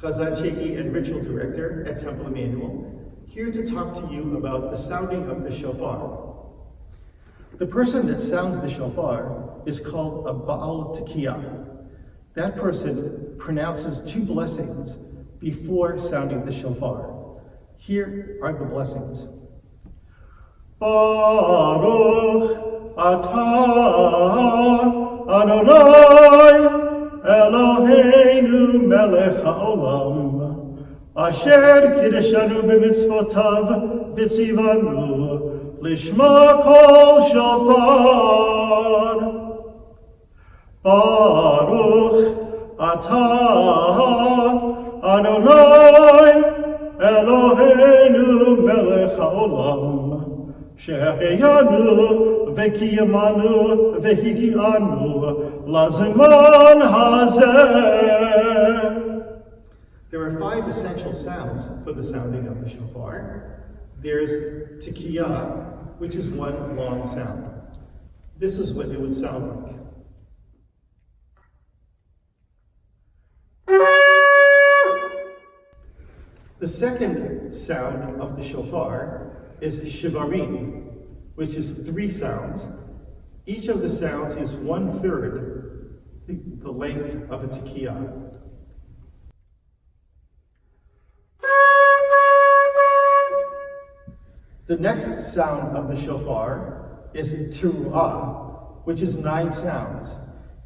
Chazan Sheki and Ritual Director at Temple Emmanuel, here to talk to you about the sounding of the shofar. The person that sounds the shofar is called a Baal Tekiyah. That person pronounces 2 blessings before sounding the shofar. Here are the blessings. Baruch atah Adonai Eloheinu melech haolam asher kiddushanu b'mitzvotav v'tzivanu lishma kol shofar. Baruch atah Adonai Eloheinu melech haolam Shehecheyanu v'kiyamanu v'higianu lazeman hazeh. There are 5 essential sounds for the sounding of the shofar. There's tekiyah, which is one long sound. This is what it would sound like. The second sound of the shofar is shivarim, which is 3 sounds. Each of the sounds is 1/3 the length of a tekiyah. The next sound of the shofar is teruah, which is 9 sounds.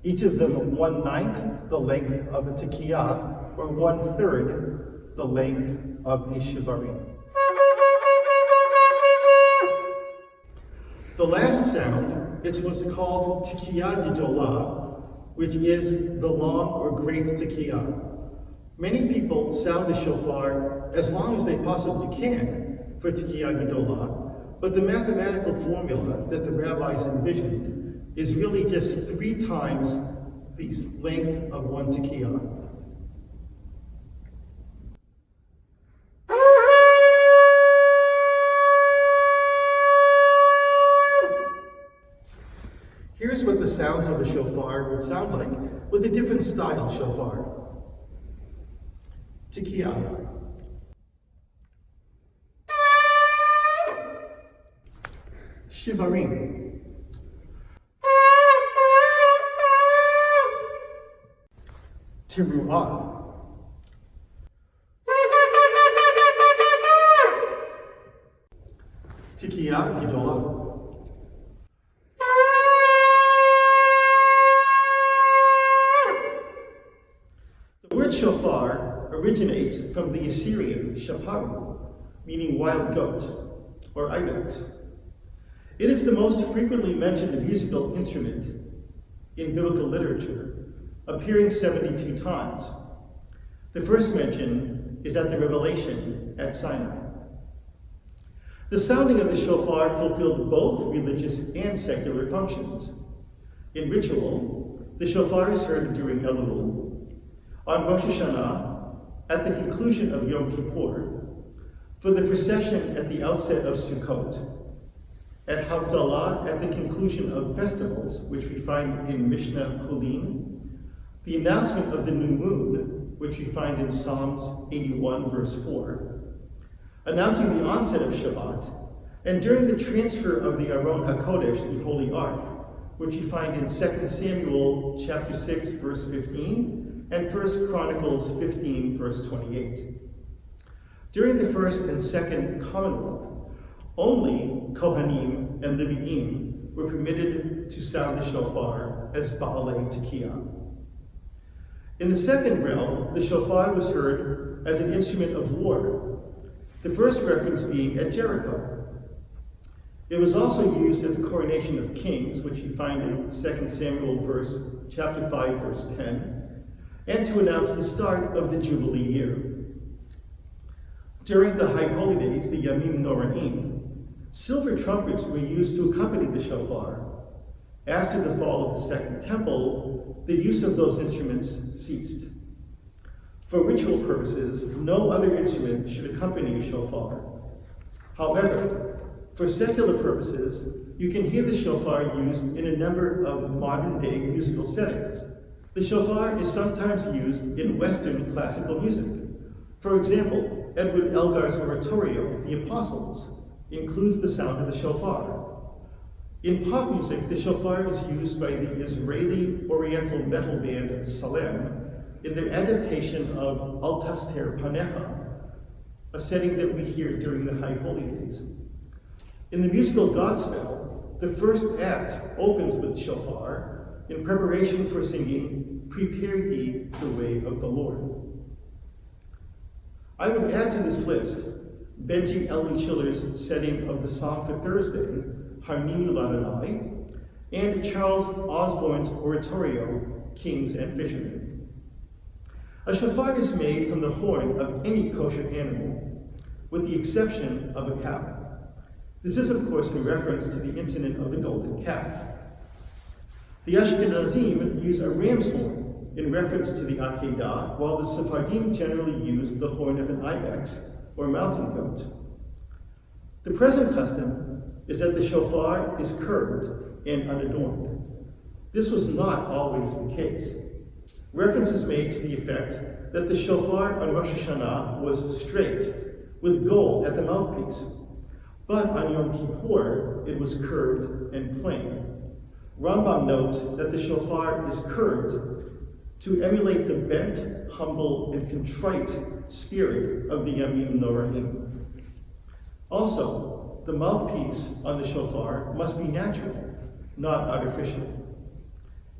Each of them 1/9 the length of a tekiyah, or 1/3 the length of a shivarim. The last sound is what's called tekiyah gedolah, which is the long or great tekiyah. Many people sound the shofar as long as they possibly can for tekiyah gedolah, but the mathematical formula that the rabbis envisioned is really just 3 times the length of 1 tekiyah. Here's what the sounds of the shofar would sound like with a different style shofar. Tekiyah. Shivarim. Teruah. Tekiyah gedolah. The word shofar originates from the Assyrian shaparu, meaning wild goat or ibex. It is the most frequently mentioned musical instrument in biblical literature, appearing 72 times. The first mention is at the Revelation at Sinai. The sounding of the shofar fulfilled both religious and secular functions. In ritual, the shofar is heard during Elul, on Rosh Hashanah, at the conclusion of Yom Kippur, for the procession at the outset of Sukkot, at Havdalah at the conclusion of festivals, which we find in Mishnah Chulin, the announcement of the new moon, which we find in Psalms 81, verse 4, announcing the onset of Shabbat, and during the transfer of the Aron HaKodesh, the Holy Ark, which we find in 2 Samuel chapter 6, verse 15, and 1 Chronicles 15, verse 28. During the first and second Commonwealth, only Kohanim and Leviim were permitted to sound the shofar as Baalei Tekiyah. In the second realm, the shofar was heard as an instrument of war, the first reference being at Jericho. It was also used at the coronation of kings, which you find in 2 Samuel chapter 5, verse 10, and to announce the start of the Jubilee year. During the High Holy Days, the Yamim Noraim, silver trumpets were used to accompany the shofar. After the fall of the Second Temple, the use of those instruments ceased. For ritual purposes, no other instrument should accompany a shofar. However, for secular purposes, you can hear the shofar used in a number of modern-day musical settings. The shofar is sometimes used in Western classical music. For example, Edward Elgar's oratorio, The Apostles, includes the sound of the shofar. In pop music, the shofar is used by the Israeli Oriental metal band Salem in their adaptation of Al Taster Panecha, a setting that we hear during the High Holy Days. In the musical Godspell, the first act opens with shofar in preparation for singing, "Prepare ye the way of the Lord." I would add to this list Benji Elwin Schiller's setting of the Song for Thursday, Harninu Ladonai, and Charles Osborne's oratorio, Kings and Fishermen. A shofar is made from the horn of any kosher animal, with the exception of a cow. This is, of course, in reference to the incident of the golden calf. The Ashkenazim use a ram's horn in reference to the Akedah, while the Sephardim generally use the horn of an ibex or mountain goat. The present custom is that the shofar is curved and unadorned. This was not always the case. Reference is made to the effect that the shofar on Rosh Hashanah was straight, with gold at the mouthpiece, but on Yom Kippur it was curved and plain. Rambam notes that the shofar is curved to emulate the bent, humble, and contrite spirit of the Yamim Noraim. Also, the mouthpiece on the shofar must be natural, not artificial.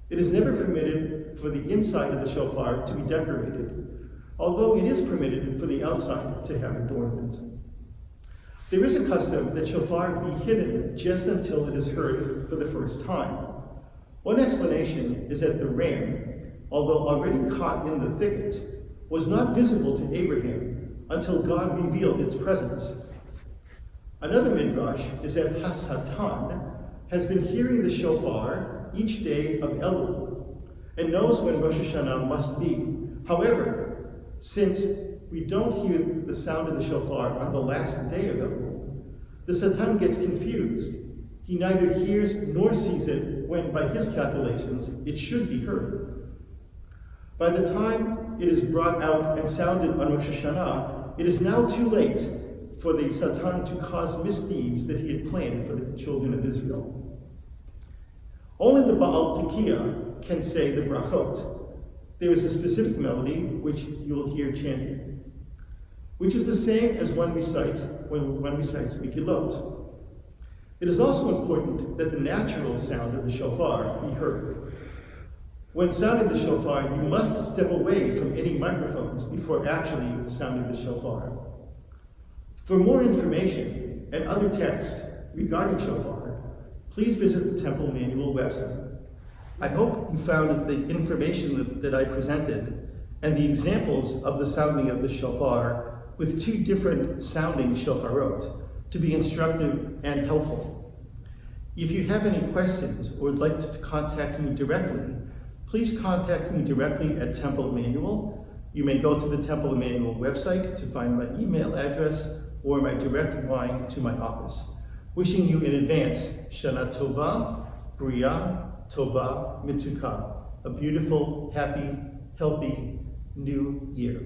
It is never permitted for the inside of the shofar to be decorated, although it is permitted for the outside to have adornment. There is a custom that shofar be hidden just until it is heard for the first time. One explanation is that the ram, although already caught in the thicket, was not visible to Abraham until God revealed its presence. Another midrash is that Hasatan has been hearing the shofar each day of Elul and knows when Rosh Hashanah must be. However, since we don't hear the sound of the shofar on the last day of Elul, the Satan gets confused. He neither hears nor sees it when, by his calculations, it should be heard. By the time it is brought out and sounded on Rosh Hashanah, it is now too late for the Satan to cause misdeeds that he had planned for the children of Israel. Only the Baal Tekiah can say the brachot. There is a specific melody which you will hear chanted, which is the same as one recites when one recites Megillot. It is also important that the natural sound of the shofar be heard. When sounding the shofar, you must step away from any microphones before actually sounding the shofar. For more information and other texts regarding shofar, please visit the Temple Manual website. I hope you found the information that I presented and the examples of the sounding of the shofar with two different sounding shofarot to be instructive and helpful. If you have any questions or would like to contact me directly, please contact me directly at Temple Manual. You may go to the Temple Manual website to find my email address or my direct line to my office. Wishing you in advance Shana Tova, Bria, Tova, Mituka, a beautiful, happy, healthy new year.